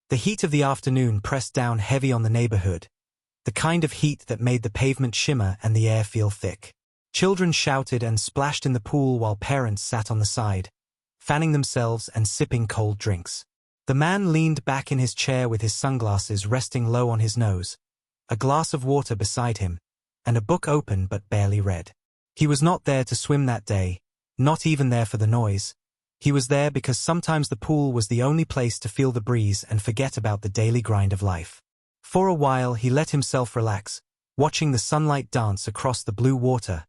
The heat of the afternoon pressed down heavy on the neighborhood, the kind of heat that made the pavement shimmer and the air feel thick. Children shouted and splashed in the pool while parents sat on the side, fanning themselves and sipping cold drinks. The man leaned back in his chair with his sunglasses resting low on his nose, a glass of water beside him, and a book open but barely read. He was not there to swim that day, not even there for the noise. He was there because sometimes the pool was the only place to feel the breeze and forget about the daily grind of life. For a while he let himself relax, watching the sunlight dance across the blue water,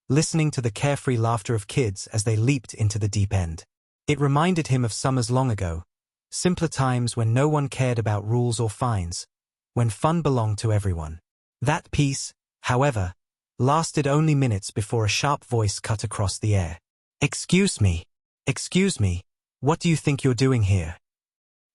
listening to the carefree laughter of kids as they leaped into the deep end. It reminded him of summers long ago, simpler times when no one cared about rules or fines, when fun belonged to everyone. That peace, however, lasted only minutes before a sharp voice cut across the air. "Excuse me, what do you think you're doing here?"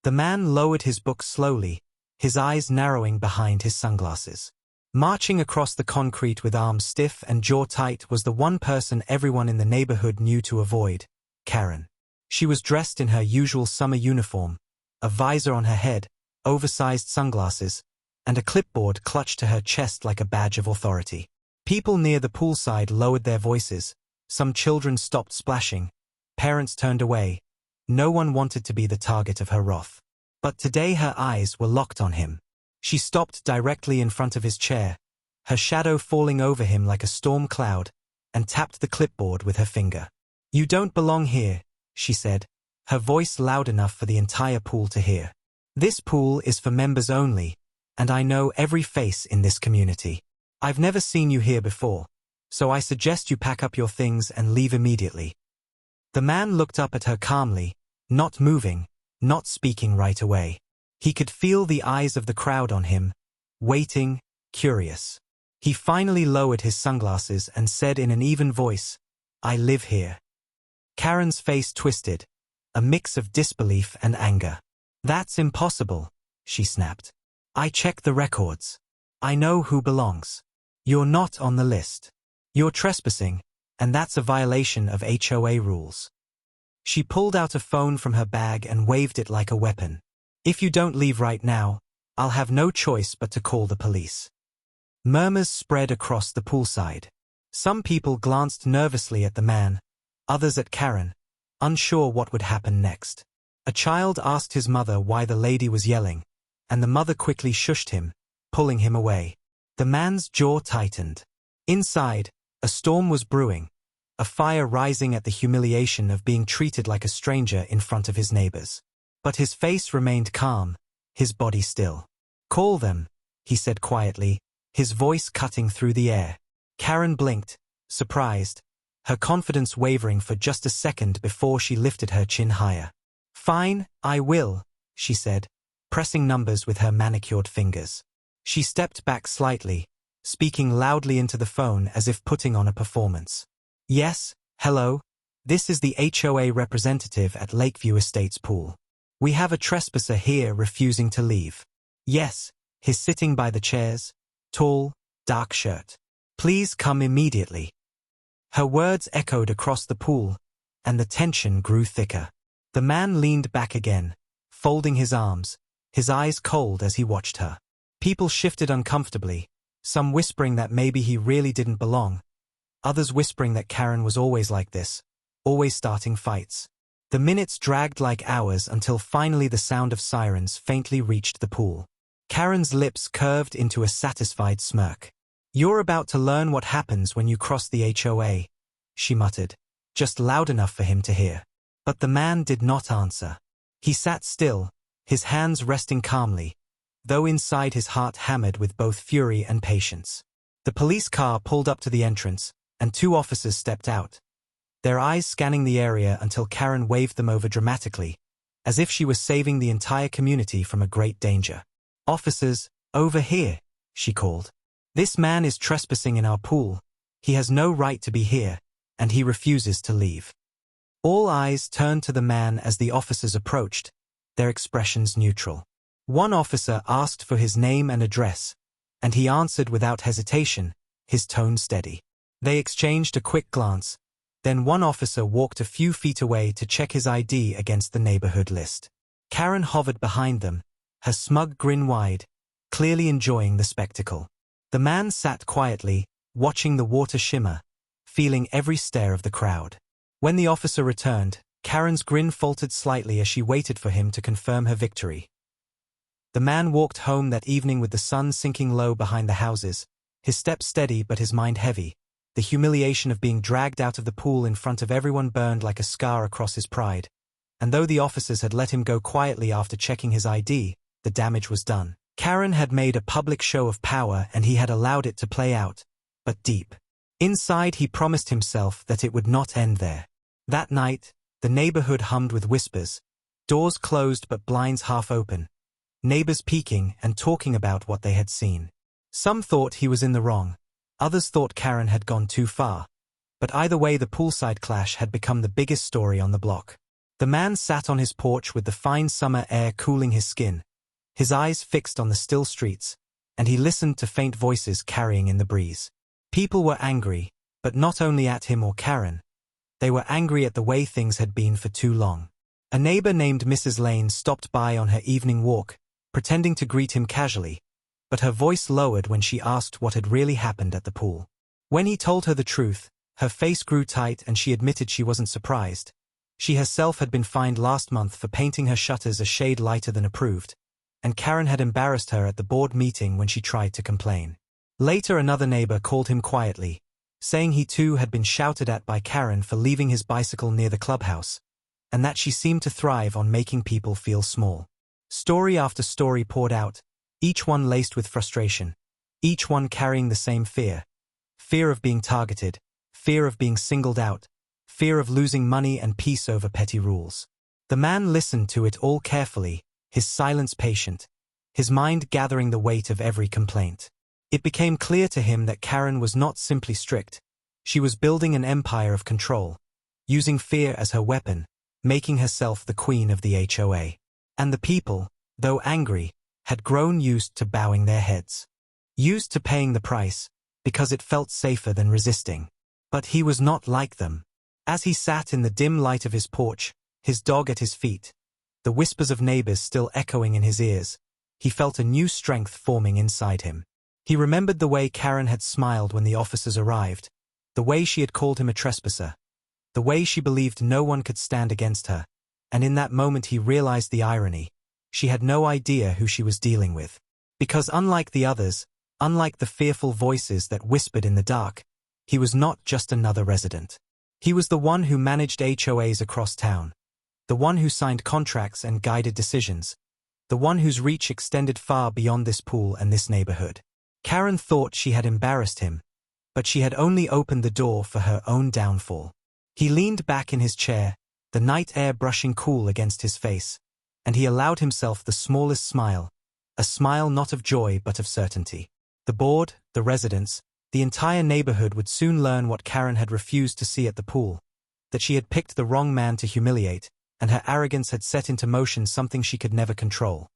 The man lowered his book slowly, his eyes narrowing behind his sunglasses. Marching across the concrete with arms stiff and jaw tight was the one person everyone in the neighborhood knew to avoid, Karen. She was dressed in her usual summer uniform, a visor on her head, oversized sunglasses, and a clipboard clutched to her chest like a badge of authority. People near the poolside lowered their voices, some children stopped splashing, parents turned away. No one wanted to be the target of her wrath. But today her eyes were locked on him. She stopped directly in front of his chair, her shadow falling over him like a storm cloud, and tapped the clipboard with her finger. "You don't belong here," she said, her voice loud enough for the entire pool to hear. "This pool is for members only, and I know every face in this community. I've never seen you here before, so I suggest you pack up your things and leave immediately." The man looked up at her calmly, not moving, not speaking right away. He could feel the eyes of the crowd on him, waiting, curious. He finally lowered his sunglasses and said in an even voice, "I live here." Karen's face twisted, a mix of disbelief and anger. "That's impossible," she snapped. "I checked the records. I know who belongs. You're not on the list. You're trespassing, and that's a violation of HOA rules." She pulled out a phone from her bag and waved it like a weapon. "If you don't leave right now, I'll have no choice but to call the police." Murmurs spread across the poolside. Some people glanced nervously at the man, others at Karen, unsure what would happen next. A child asked his mother why the lady was yelling, and the mother quickly shushed him, pulling him away. The man's jaw tightened. Inside, a storm was brewing, a fire rising at the humiliation of being treated like a stranger in front of his neighbors. But his face remained calm, his body still. "Call them," he said quietly, his voice cutting through the air. Karen blinked, surprised, her confidence wavering for just a second before she lifted her chin higher. "Fine, I will," she said, pressing numbers with her manicured fingers. She stepped back slightly, speaking loudly into the phone as if putting on a performance. "Yes, hello, this is the HOA representative at Lakeview Estates Pool. We have a trespasser here refusing to leave. Yes, he's sitting by the chairs, tall, dark shirt. Please come immediately." Her words echoed across the pool, and the tension grew thicker. The man leaned back again, folding his arms, his eyes cold as he watched her. People shifted uncomfortably, some whispering that maybe he really didn't belong, others whispering that Karen was always like this, always starting fights. The minutes dragged like hours until finally the sound of sirens faintly reached the pool. Karen's lips curved into a satisfied smirk. "You're about to learn what happens when you cross the HOA," she muttered, just loud enough for him to hear. But the man did not answer. He sat still, his hands resting calmly, though inside his heart hammered with both fury and patience. The police car pulled up to the entrance, and 2 officers stepped out, their eyes scanning the area until Karen waved them over dramatically, as if she was saving the entire community from a great danger. "Officers, over here," she called. "This man is trespassing in our pool. He has no right to be here, and he refuses to leave." All eyes turned to the man as the officers approached, their expressions neutral. One officer asked for his name and address, and he answered without hesitation, his tone steady. They exchanged a quick glance, then one officer walked a few feet away to check his ID against the neighborhood list. Karen hovered behind them, her smug grin wide, clearly enjoying the spectacle. The man sat quietly, watching the water shimmer, feeling every stare of the crowd. When the officer returned, Karen's grin faltered slightly as she waited for him to confirm her victory. The man walked home that evening with the sun sinking low behind the houses, his steps steady but his mind heavy. The humiliation of being dragged out of the pool in front of everyone burned like a scar across his pride. And though the officers had let him go quietly after checking his ID, the damage was done. Karen had made a public show of power and he had allowed it to play out, but deep inside he promised himself that it would not end there. That night, the neighborhood hummed with whispers, doors closed but blinds half open, neighbors peeking and talking about what they had seen. Some thought he was in the wrong, others thought Karen had gone too far, but either way the poolside clash had become the biggest story on the block. The man sat on his porch with the fine summer air cooling his skin, his eyes fixed on the still streets, and he listened to faint voices carrying in the breeze. People were angry, but not only at him or Karen. They were angry at the way things had been for too long. A neighbor named Mrs. Lane stopped by on her evening walk, pretending to greet him casually, but her voice lowered when she asked what had really happened at the pool. When he told her the truth, her face grew tight and she admitted she wasn't surprised. She herself had been fined last month for painting her shutters a shade lighter than approved, and Karen had embarrassed her at the board meeting when she tried to complain. Later another neighbor called him quietly, saying he too had been shouted at by Karen for leaving his bicycle near the clubhouse, and that she seemed to thrive on making people feel small. Story after story poured out, each one laced with frustration, each one carrying the same fear. Fear of being targeted, fear of being singled out, fear of losing money and peace over petty rules. The man listened to it all carefully, his silence patient, his mind gathering the weight of every complaint. It became clear to him that Karen was not simply strict, she was building an empire of control, using fear as her weapon, making herself the queen of the HOA. And the people, though angry, had grown used to bowing their heads. Used to paying the price, because it felt safer than resisting. But he was not like them. As he sat in the dim light of his porch, his dog at his feet, the whispers of neighbors still echoing in his ears, he felt a new strength forming inside him. He remembered the way Karen had smiled when the officers arrived, the way she had called him a trespasser, the way she believed no one could stand against her, and in that moment he realized the irony. She had no idea who she was dealing with. Because unlike the others, unlike the fearful voices that whispered in the dark, he was not just another resident. He was the one who managed HOAs across town, the one who signed contracts and guided decisions, the one whose reach extended far beyond this pool and this neighborhood. Karen thought she had embarrassed him, but she had only opened the door for her own downfall. He leaned back in his chair, the night air brushing cool against his face, and he allowed himself the smallest smile, a smile not of joy but of certainty. The board, the residents, the entire neighborhood would soon learn what Karen had refused to see at the pool, that she had picked the wrong man to humiliate, and her arrogance had set into motion something she could never control.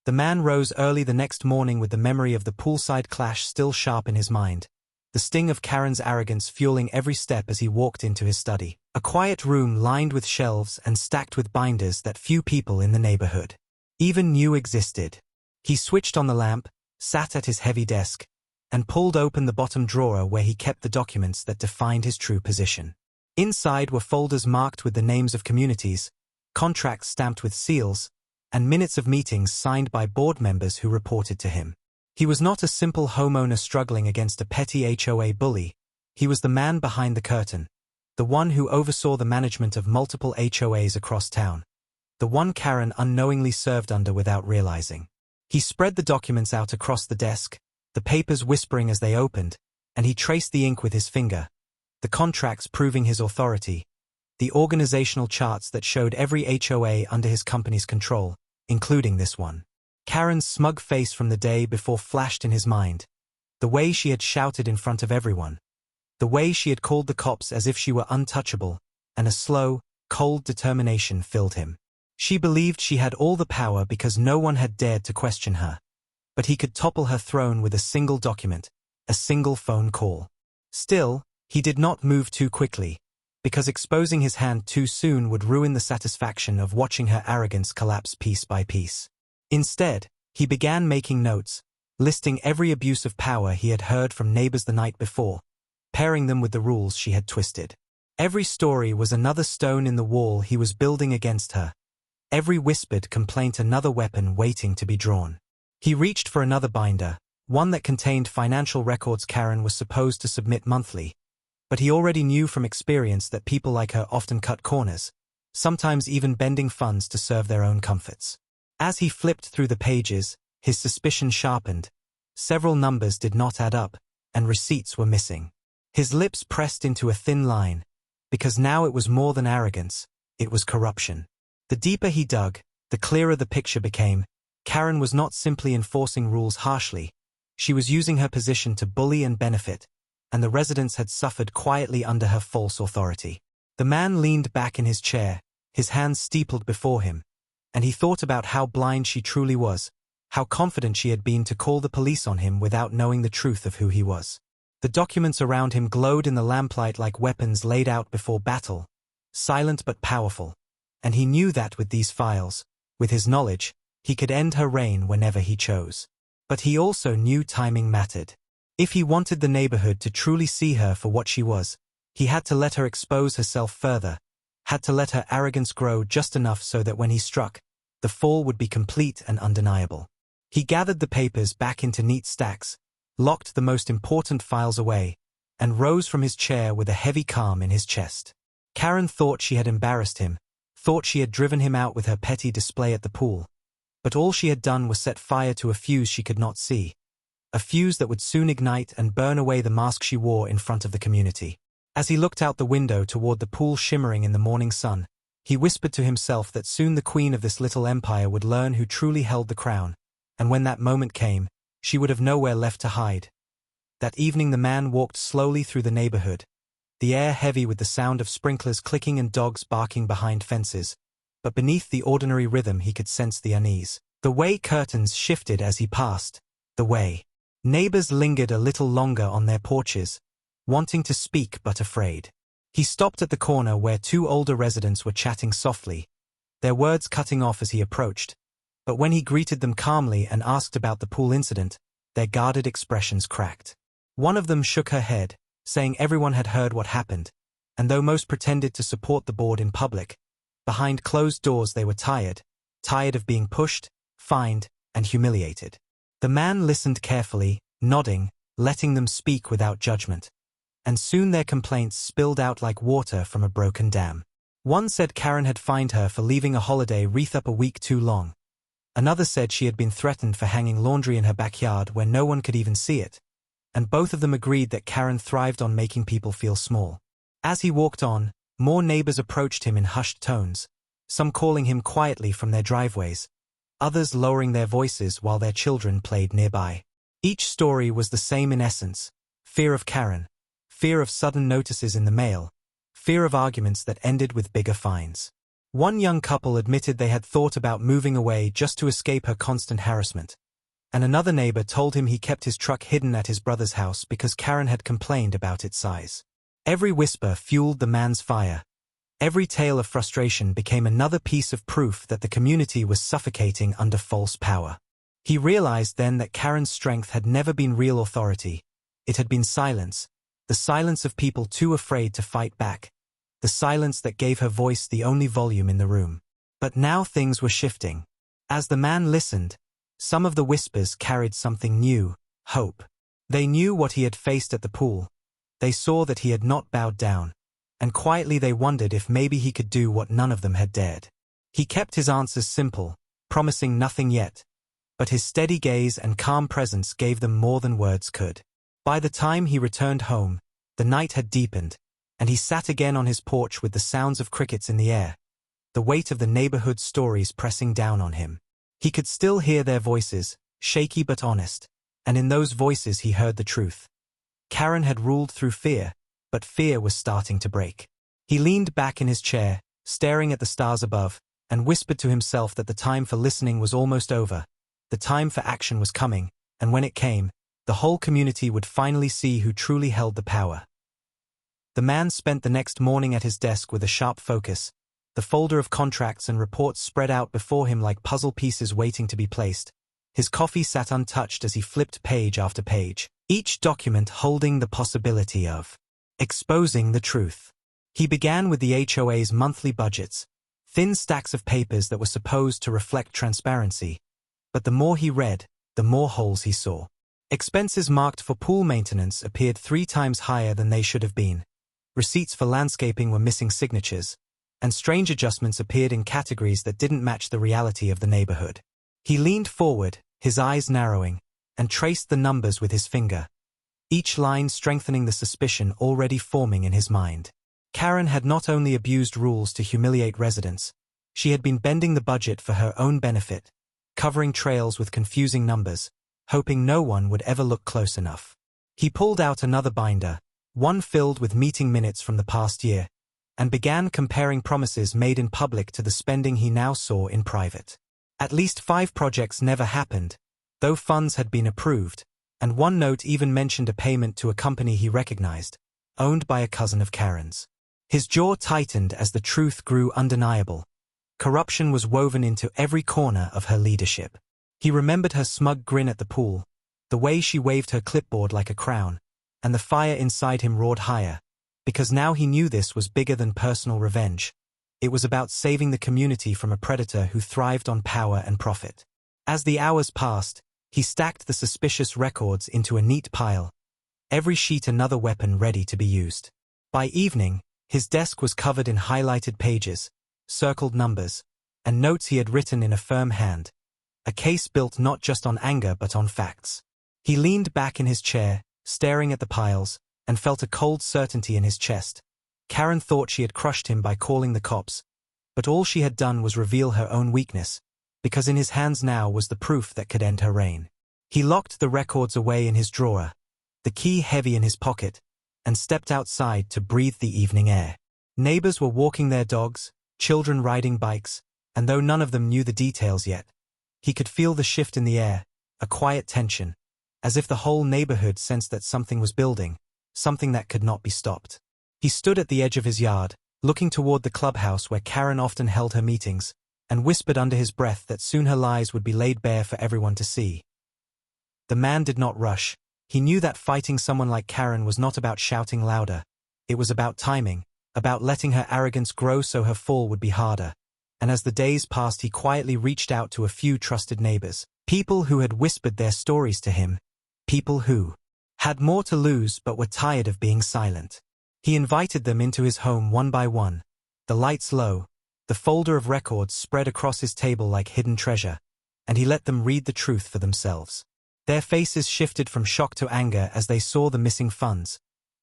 The man rose early the next morning with the memory of the poolside clash still sharp in his mind, the sting of Karen's arrogance fueling every step as he walked into his study. A quiet room lined with shelves and stacked with binders that few people in the neighborhood even knew existed. He switched on the lamp, sat at his heavy desk, and pulled open the bottom drawer where he kept the documents that defined his true position. Inside were folders marked with the names of communities, contracts stamped with seals, and minutes of meetings signed by board members who reported to him. He was not a simple homeowner struggling against a petty HOA bully. He was the man behind the curtain, the one who oversaw the management of multiple HOAs across town, the one Karen unknowingly served under without realizing. He spread the documents out across the desk, the papers whispering as they opened, and he traced the ink with his finger, the contracts proving his authority, the organizational charts that showed every HOA under his company's control, including this one. Karen's smug face from the day before flashed in his mind, the way she had shouted in front of everyone, the way she had called the cops as if she were untouchable, and a slow, cold determination filled him. She believed she had all the power because no one had dared to question her. But he could topple her throne with a single document, a single phone call. Still, he did not move too quickly, because exposing his hand too soon would ruin the satisfaction of watching her arrogance collapse piece by piece. Instead, he began making notes, listing every abuse of power he had heard from neighbors the night before, pairing them with the rules she had twisted. Every story was another stone in the wall he was building against her, every whispered complaint another weapon waiting to be drawn. He reached for another binder, one that contained financial records Karen was supposed to submit monthly, but he already knew from experience that people like her often cut corners, sometimes even bending funds to serve their own comforts. As he flipped through the pages, his suspicion sharpened. Several numbers did not add up, and receipts were missing. His lips pressed into a thin line, because now it was more than arrogance, it was corruption. The deeper he dug, the clearer the picture became. Karen was not simply enforcing rules harshly, she was using her position to bully and benefit, and the residents had suffered quietly under her false authority. The man leaned back in his chair, his hands steepled before him, and he thought about how blind she truly was, how confident she had been to call the police on him without knowing the truth of who he was. The documents around him glowed in the lamplight like weapons laid out before battle, silent but powerful, and he knew that with these files, with his knowledge, he could end her reign whenever he chose. But he also knew timing mattered. If he wanted the neighborhood to truly see her for what she was, he had to let her expose herself further, had to let her arrogance grow just enough so that when he struck, the fall would be complete and undeniable. He gathered the papers back into neat stacks, locked the most important files away, and rose from his chair with a heavy calm in his chest. Karen thought she had embarrassed him, thought she had driven him out with her petty display at the pool, but all she had done was set fire to a fuse she could not see, a fuse that would soon ignite and burn away the mask she wore in front of the community. As he looked out the window toward the pool shimmering in the morning sun, he whispered to himself that soon the queen of this little empire would learn who truly held the crown, and when that moment came, she would have nowhere left to hide. That evening the man walked slowly through the neighborhood, the air heavy with the sound of sprinklers clicking and dogs barking behind fences, but beneath the ordinary rhythm he could sense the unease. The way curtains shifted as he passed, the way neighbors lingered a little longer on their porches, wanting to speak but afraid. He stopped at the corner where two older residents were chatting softly, their words cutting off as he approached, but when he greeted them calmly and asked about the pool incident, their guarded expressions cracked. One of them shook her head, saying everyone had heard what happened, and though most pretended to support the board in public, behind closed doors they were tired of being pushed, fined, and humiliated. The man listened carefully, nodding, letting them speak without judgment. And soon their complaints spilled out like water from a broken dam. One said Karen had fined her for leaving a holiday wreath up a week too long. Another said she had been threatened for hanging laundry in her backyard where no one could even see it. And both of them agreed that Karen thrived on making people feel small. As he walked on, more neighbors approached him in hushed tones, some calling him quietly from their driveways, others lowering their voices while their children played nearby. Each story was the same in essence: fear of Karen, fear of sudden notices in the mail, fear of arguments that ended with bigger fines. One young couple admitted they had thought about moving away just to escape her constant harassment, and another neighbor told him he kept his truck hidden at his brother's house because Karen had complained about its size. Every whisper fueled the man's fire. Every tale of frustration became another piece of proof that the community was suffocating under false power. He realized then that Karen's strength had never been real authority. It had been silence, the silence of people too afraid to fight back, the silence that gave her voice the only volume in the room. But now things were shifting. As the man listened, some of the whispers carried something new: hope. They knew what he had faced at the pool. They saw that he had not bowed down, and quietly they wondered if maybe he could do what none of them had dared. He kept his answers simple, promising nothing yet, but his steady gaze and calm presence gave them more than words could. By the time he returned home, the night had deepened, and he sat again on his porch with the sounds of crickets in the air, the weight of the neighborhood's stories pressing down on him. He could still hear their voices, shaky but honest, and in those voices he heard the truth. Karen had ruled through fear, but fear was starting to break. He leaned back in his chair, staring at the stars above, and whispered to himself that the time for listening was almost over. The time for action was coming, and when it came, the whole community would finally see who truly held the power. The man spent the next morning at his desk with a sharp focus, The folder of contracts and reports spread out before him like puzzle pieces waiting to be placed. His coffee sat untouched as he flipped page after page, each document holding the possibility of exposing the truth. He began with the HOA's monthly budgets, thin stacks of papers that were supposed to reflect transparency. But the more he read, the more holes he saw. Expenses marked for pool maintenance appeared 3 times higher than they should have been. Receipts for landscaping were missing signatures, and strange adjustments appeared in categories that didn't match the reality of the neighborhood. He leaned forward, his eyes narrowing, and traced the numbers with his finger, each line strengthening the suspicion already forming in his mind. Karen had not only abused rules to humiliate residents, she had been bending the budget for her own benefit, covering trails with confusing numbers, hoping no one would ever look close enough. He pulled out another binder, one filled with meeting minutes from the past year, and began comparing promises made in public to the spending he now saw in private. At least 5 projects never happened, though funds had been approved, and one note even mentioned a payment to a company he recognized, owned by a cousin of Karen's. His jaw tightened as the truth grew undeniable. Corruption was woven into every corner of her leadership. He remembered her smug grin at the pool, the way she waved her clipboard like a crown, and the fire inside him roared higher, because now he knew this was bigger than personal revenge. It was about saving the community from a predator who thrived on power and profit. As the hours passed, he stacked the suspicious records into a neat pile, every sheet another weapon ready to be used. By evening, his desk was covered in highlighted pages, circled numbers, and notes he had written in a firm hand. A case built not just on anger but on facts. He leaned back in his chair, staring at the piles, and felt a cold certainty in his chest. Karen thought she had crushed him by calling the cops, but all she had done was reveal her own weakness, because in his hands now was the proof that could end her reign. He locked the records away in his drawer, the key heavy in his pocket, and stepped outside to breathe the evening air. Neighbors were walking their dogs, children riding bikes, and though none of them knew the details yet, he could feel the shift in the air, a quiet tension, as if the whole neighborhood sensed that something was building, something that could not be stopped. He stood at the edge of his yard, looking toward the clubhouse where Karen often held her meetings, and whispered under his breath that soon her lies would be laid bare for everyone to see. The man did not rush. He knew that fighting someone like Karen was not about shouting louder. It was about timing, about letting her arrogance grow so her fall would be harder. And as the days passed, he quietly reached out to a few trusted neighbors, people who had whispered their stories to him, people who had more to lose but were tired of being silent. He invited them into his home one by one, the lights low, the folder of records spread across his table like hidden treasure, and he let them read the truth for themselves. Their faces shifted from shock to anger as they saw the missing funds,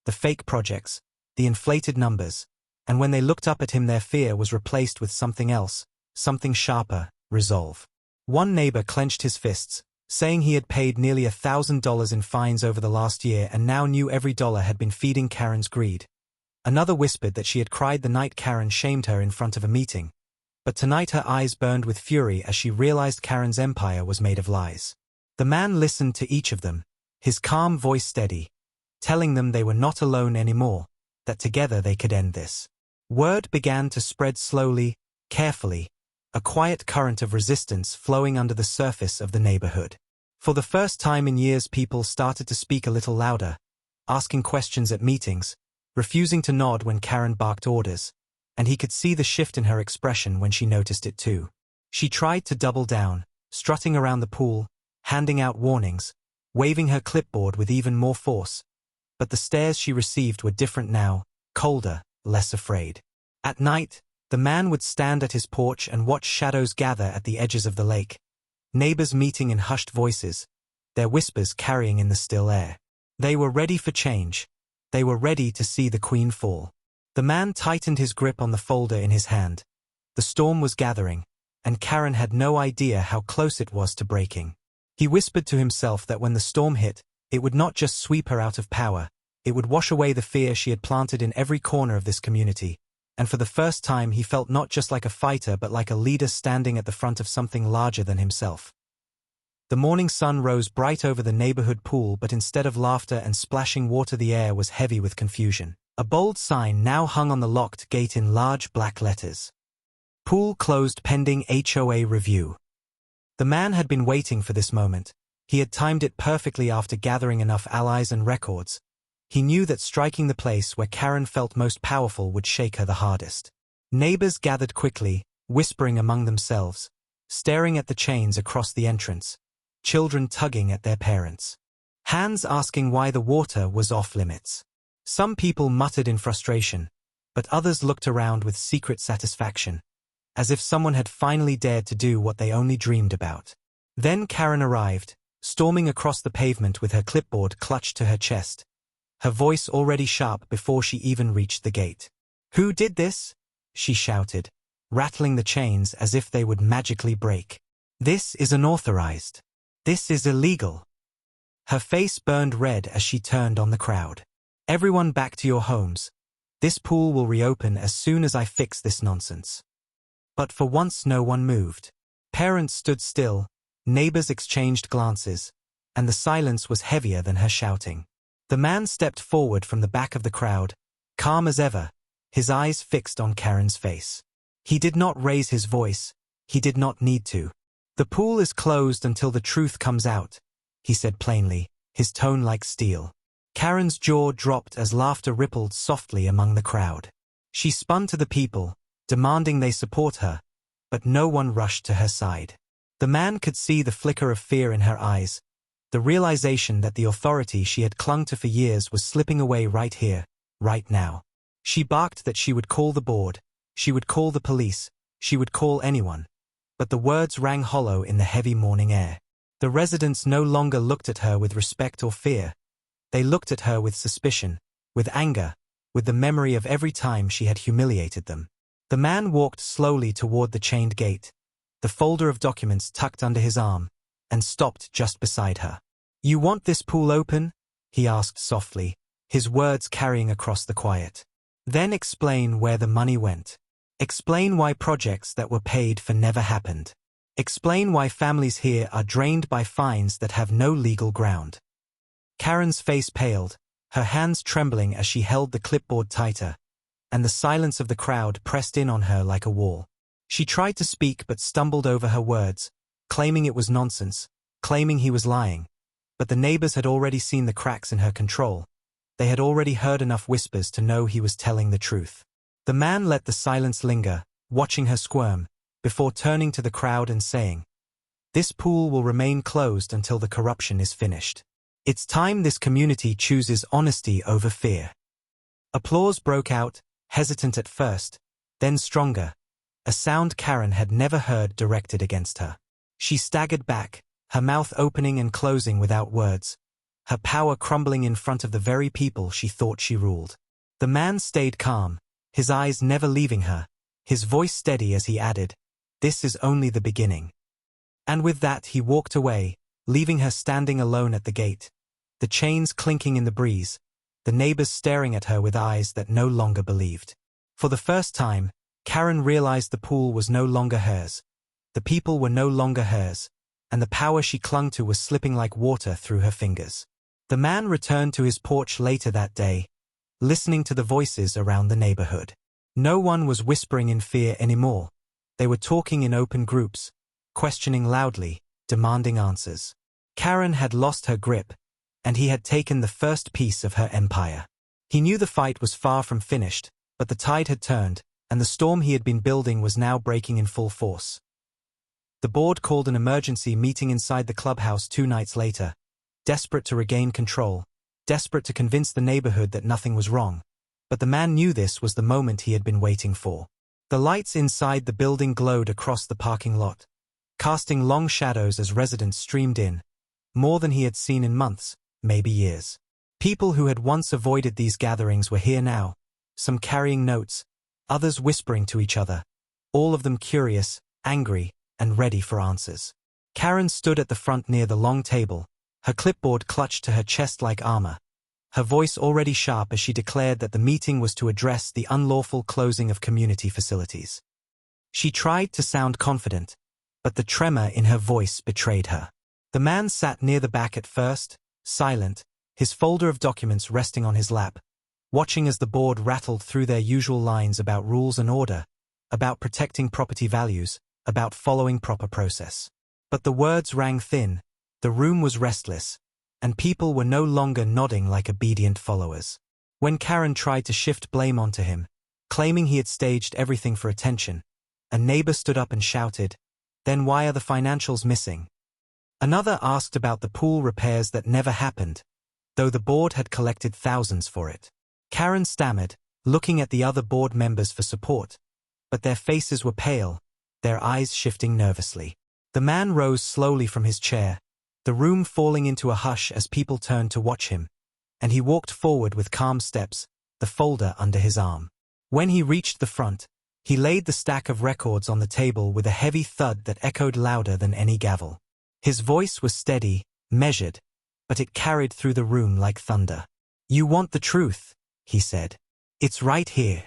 the fake projects, the inflated numbers, and when they looked up at him their fear was replaced with something else, something sharper, resolve. One neighbor clenched his fists, saying he had paid nearly $1,000 in fines over the last year and now knew every dollar had been feeding Karen's greed. Another whispered that she had cried the night Karen shamed her in front of a meeting, but tonight her eyes burned with fury as she realized Karen's empire was made of lies. The man listened to each of them, his calm voice steady, telling them they were not alone anymore, that together they could end this. Word began to spread slowly, carefully, a quiet current of resistance flowing under the surface of the neighborhood. For the first time in years, people started to speak a little louder, asking questions at meetings, refusing to nod when Karen barked orders, and he could see the shift in her expression when she noticed it too. She tried to double down, strutting around the pool, handing out warnings, waving her clipboard with even more force, but the stares she received were different now, colder, less afraid. At night, the man would stand at his porch and watch shadows gather at the edges of the lake, neighbors meeting in hushed voices, their whispers carrying in the still air. They were ready for change. They were ready to see the queen fall. The man tightened his grip on the folder in his hand. The storm was gathering, and Karen had no idea how close it was to breaking. He whispered to himself that when the storm hit, it would not just sweep her out of power, it would wash away the fear she had planted in every corner of this community. And for the first time he felt not just like a fighter but like a leader standing at the front of something larger than himself. The morning sun rose bright over the neighborhood pool, but instead of laughter and splashing water the air was heavy with confusion. A bold sign now hung on the locked gate in large black letters. Pool closed pending HOA review. The man had been waiting for this moment. He had timed it perfectly after gathering enough allies and records. He knew that striking the place where Karen felt most powerful would shake her the hardest. Neighbors gathered quickly, whispering among themselves, staring at the chains across the entrance, children tugging at their parents. Hands asking why the water was off limits. Some people muttered in frustration, but others looked around with secret satisfaction, as if someone had finally dared to do what they only dreamed about. Then Karen arrived, storming across the pavement with her clipboard clutched to her chest, her voice already sharp before she even reached the gate. "Who did this?" she shouted, rattling the chains as if they would magically break. "This is unauthorized. This is illegal." Her face burned red as she turned on the crowd. "Everyone back to your homes. This pool will reopen as soon as I fix this nonsense." But for once no one moved. Parents stood still, neighbors exchanged glances, and the silence was heavier than her shouting. The man stepped forward from the back of the crowd, calm as ever, his eyes fixed on Karen's face. He did not raise his voice, he did not need to. "The pool is closed until the truth comes out," he said plainly, his tone like steel. Karen's jaw dropped as laughter rippled softly among the crowd. She spun to the people, demanding they support her, but no one rushed to her side. The man could see the flicker of fear in her eyes, the realization that the authority she had clung to for years was slipping away right here, right now. She barked that she would call the board, she would call the police, she would call anyone, but the words rang hollow in the heavy morning air. The residents no longer looked at her with respect or fear. They looked at her with suspicion, with anger, with the memory of every time she had humiliated them. The man walked slowly toward the chained gate, the folder of documents tucked under his arm, and stopped just beside her. "You want this pool open?" he asked softly, his words carrying across the quiet. "Then explain where the money went. Explain why projects that were paid for never happened. Explain why families here are drained by fines that have no legal ground." Karen's face paled, her hands trembling as she held the clipboard tighter, and the silence of the crowd pressed in on her like a wall. She tried to speak but stumbled over her words, claiming it was nonsense, claiming he was lying. But the neighbors had already seen the cracks in her control. They had already heard enough whispers to know he was telling the truth. The man let the silence linger, watching her squirm, before turning to the crowd and saying, "This pool will remain closed until the corruption is finished. It's time this community chooses honesty over fear." Applause broke out, hesitant at first, then stronger, a sound Karen had never heard directed against her. She staggered back, her mouth opening and closing without words, her power crumbling in front of the very people she thought she ruled. The man stayed calm, his eyes never leaving her, his voice steady as he added, "This is only the beginning." And with that he walked away, leaving her standing alone at the gate, the chains clinking in the breeze, the neighbors staring at her with eyes that no longer believed. For the first time, Karen realized the pool was no longer hers, the people were no longer hers, and the power she clung to was slipping like water through her fingers. The man returned to his porch later that day, listening to the voices around the neighborhood. No one was whispering in fear anymore. They were talking in open groups, questioning loudly, demanding answers. Karen had lost her grip, and he had taken the first piece of her empire. He knew the fight was far from finished, but the tide had turned, and the storm he had been building was now breaking in full force. The board called an emergency meeting inside the clubhouse 2 nights later, desperate to regain control, desperate to convince the neighborhood that nothing was wrong. But the man knew this was the moment he had been waiting for. The lights inside the building glowed across the parking lot, casting long shadows as residents streamed in, more than he had seen in months, maybe years. People who had once avoided these gatherings were here now, some carrying notes, others whispering to each other, all of them curious, angry, and ready for answers. Karen stood at the front near the long table, her clipboard clutched to her chest like armor, her voice already sharp as she declared that the meeting was to address the unlawful closing of community facilities. She tried to sound confident, but the tremor in her voice betrayed her. The man sat near the back at first, silent, his folder of documents resting on his lap, watching as the board rattled through their usual lines about rules and order, about protecting property values, about following proper process. But the words rang thin, the room was restless, and people were no longer nodding like obedient followers. When Karen tried to shift blame onto him, claiming he had staged everything for attention, a neighbor stood up and shouted, "Then why are the financials missing?" Another asked about the pool repairs that never happened, though the board had collected thousands for it. Karen stammered, looking at the other board members for support, but their faces were pale, their eyes shifting nervously. The man rose slowly from his chair, the room falling into a hush as people turned to watch him, and he walked forward with calm steps, the folder under his arm. When he reached the front, he laid the stack of records on the table with a heavy thud that echoed louder than any gavel. His voice was steady, measured, but it carried through the room like thunder. "You want the truth," he said. "It's right here."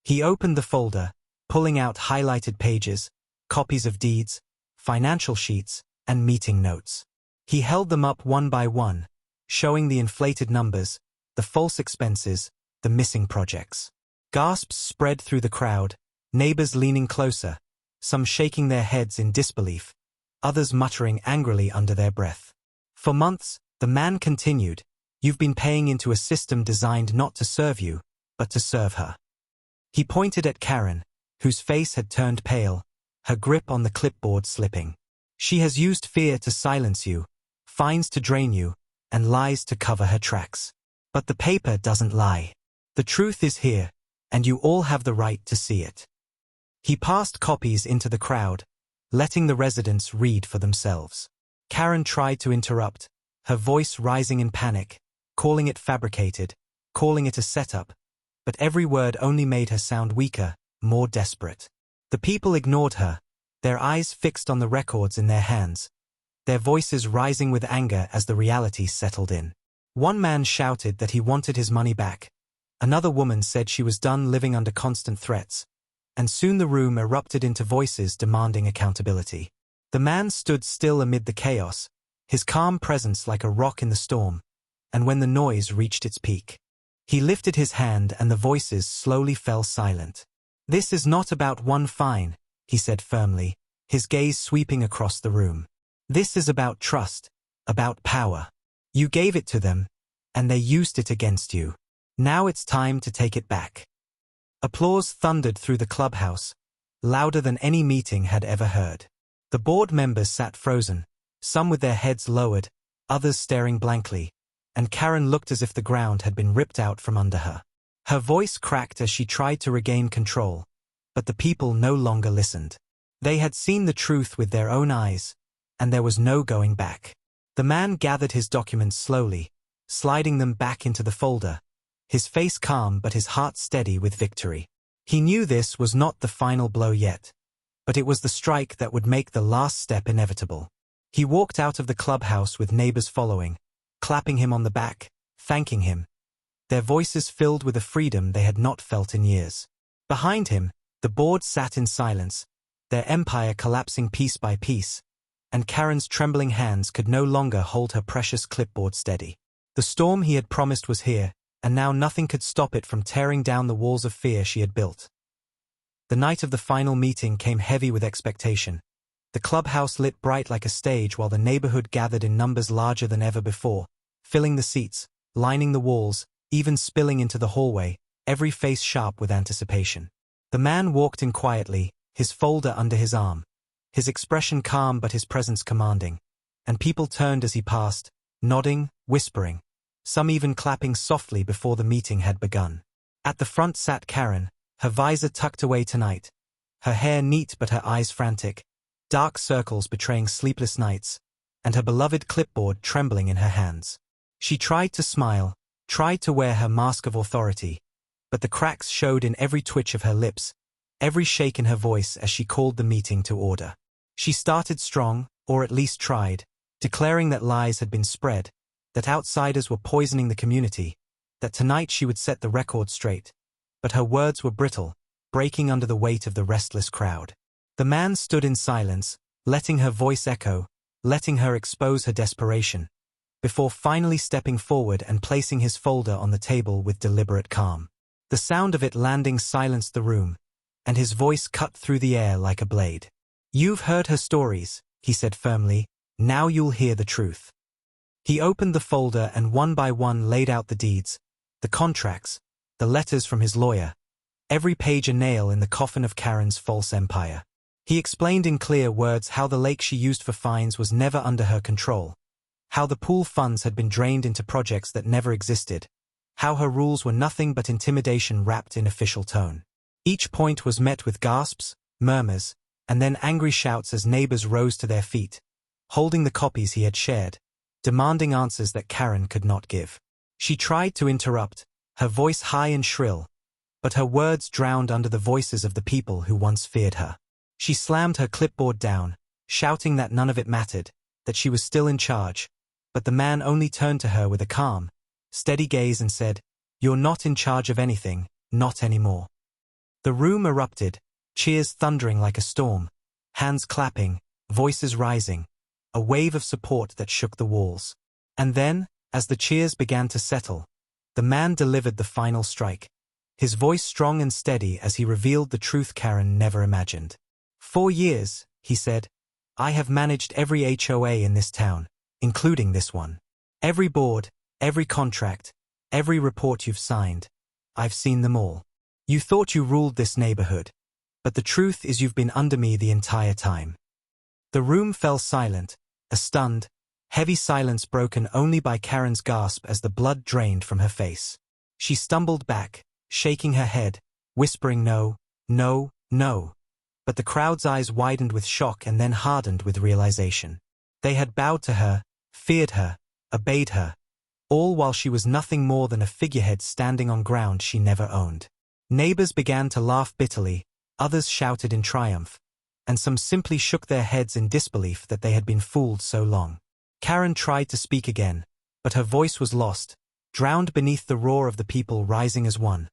He opened the folder, pulling out highlighted pages, copies of deeds, financial sheets, and meeting notes. He held them up one by one, showing the inflated numbers, the false expenses, the missing projects. Gasps spread through the crowd, neighbors leaning closer, some shaking their heads in disbelief, others muttering angrily under their breath. For months, the man continued, "You've been paying into a system designed not to serve you, but to serve her." He pointed at Karen, whose face had turned pale, her grip on the clipboard slipping. "She has used fear to silence you, fines to drain you, and lies to cover her tracks. But the paper doesn't lie. The truth is here, and you all have the right to see it." He passed copies into the crowd, letting the residents read for themselves. Karen tried to interrupt, her voice rising in panic, calling it fabricated, calling it a setup, but every word only made her sound weaker, more desperate. The people ignored her, their eyes fixed on the records in their hands, their voices rising with anger as the reality settled in. One man shouted that he wanted his money back. Another woman said she was done living under constant threats, and soon the room erupted into voices demanding accountability. The man stood still amid the chaos, his calm presence like a rock in the storm, and when the noise reached its peak, he lifted his hand and the voices slowly fell silent. "This is not about one fine," he said firmly, his gaze sweeping across the room. "This is about trust, about power. You gave it to them, and they used it against you. Now it's time to take it back." Applause thundered through the clubhouse, louder than any meeting had ever heard. The board members sat frozen, some with their heads lowered, others staring blankly, and Karen looked as if the ground had been ripped out from under her. Her voice cracked as she tried to regain control, but the people no longer listened. They had seen the truth with their own eyes, and there was no going back. The man gathered his documents slowly, sliding them back into the folder, his face calm but his heart steady with victory. He knew this was not the final blow yet, but it was the strike that would make the last step inevitable. He walked out of the clubhouse with neighbors following, clapping him on the back, thanking him, their voices filled with a freedom they had not felt in years. Behind him, the board sat in silence, their empire collapsing piece by piece, and Karen's trembling hands could no longer hold her precious clipboard steady. The storm he had promised was here, and now nothing could stop it from tearing down the walls of fear she had built. The night of the final meeting came heavy with expectation. The clubhouse lit bright like a stage while the neighborhood gathered in numbers larger than ever before, filling the seats, lining the walls, even spilling into the hallway, every face sharp with anticipation. The man walked in quietly, his folder under his arm, his expression calm but his presence commanding, and people turned as he passed, nodding, whispering, some even clapping softly before the meeting had begun. At the front sat Karen, her visor tucked away tonight, her hair neat but her eyes frantic, dark circles betraying sleepless nights, and her beloved clipboard trembling in her hands. She tried to smile, tried to wear her mask of authority, but the cracks showed in every twitch of her lips, every shake in her voice as she called the meeting to order. She started strong, or at least tried, declaring that lies had been spread, that outsiders were poisoning the community, that tonight she would set the record straight, but her words were brittle, breaking under the weight of the restless crowd. The man stood in silence, letting her voice echo, letting her expose her desperation, before finally stepping forward and placing his folder on the table with deliberate calm. The sound of it landing silenced the room, and his voice cut through the air like a blade. "You've heard her stories," he said firmly. "Now you'll hear the truth." He opened the folder and one by one laid out the deeds, the contracts, the letters from his lawyer, every page a nail in the coffin of Karen's false empire. He explained in clear words how the lake she used for fines was never under her control, how the pool funds had been drained into projects that never existed, how her rules were nothing but intimidation wrapped in official tone. Each point was met with gasps, murmurs, and then angry shouts as neighbors rose to their feet, holding the copies he had shared, demanding answers that Karen could not give. She tried to interrupt, her voice high and shrill, but her words drowned under the voices of the people who once feared her. She slammed her clipboard down, shouting that none of it mattered, that she was still in charge, but the man only turned to her with a calm, steady gaze and said, "You're not in charge of anything, not anymore." The room erupted, cheers thundering like a storm, hands clapping, voices rising, a wave of support that shook the walls. And then, as the cheers began to settle, the man delivered the final strike, his voice strong and steady as he revealed the truth Karen never imagined. "For years," he said, "I have managed every HOA in this town, including this one. Every board, every contract, every report you've signed. I've seen them all. You thought you ruled this neighborhood, but the truth is you've been under me the entire time." The room fell silent, a stunned, heavy silence broken only by Karen's gasp as the blood drained from her face. She stumbled back, shaking her head, whispering no, no, no. But the crowd's eyes widened with shock and then hardened with realization. They had bowed to her, feared her, obeyed her, all while she was nothing more than a figurehead standing on ground she never owned. Neighbors began to laugh bitterly, others shouted in triumph, and some simply shook their heads in disbelief that they had been fooled so long. Karen tried to speak again, but her voice was lost, drowned beneath the roar of the people rising as one,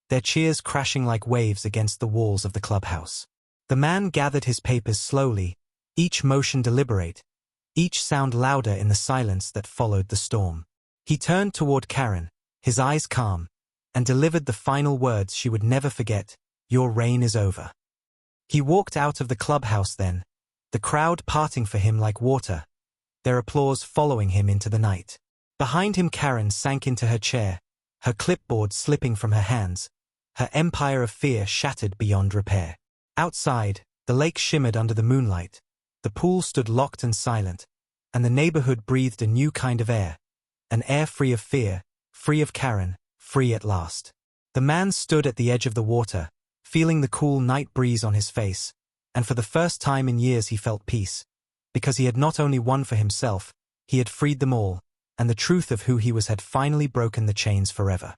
their cheers crashing like waves against the walls of the clubhouse. The man gathered his papers slowly, each motion deliberate, each sound louder in the silence that followed the storm. He turned toward Karen, his eyes calm, and delivered the final words she would never forget, "Your reign is over." He walked out of the clubhouse then, the crowd parting for him like water, their applause following him into the night. Behind him Karen sank into her chair, her clipboard slipping from her hands, her empire of fear shattered beyond repair. Outside, the lake shimmered under the moonlight, the pool stood locked and silent, and the neighborhood breathed a new kind of air, an air free of fear, free of Karen, free at last. The man stood at the edge of the water, feeling the cool night breeze on his face, and for the first time in years he felt peace, because he had not only won for himself, he had freed them all, and the truth of who he was had finally broken the chains forever.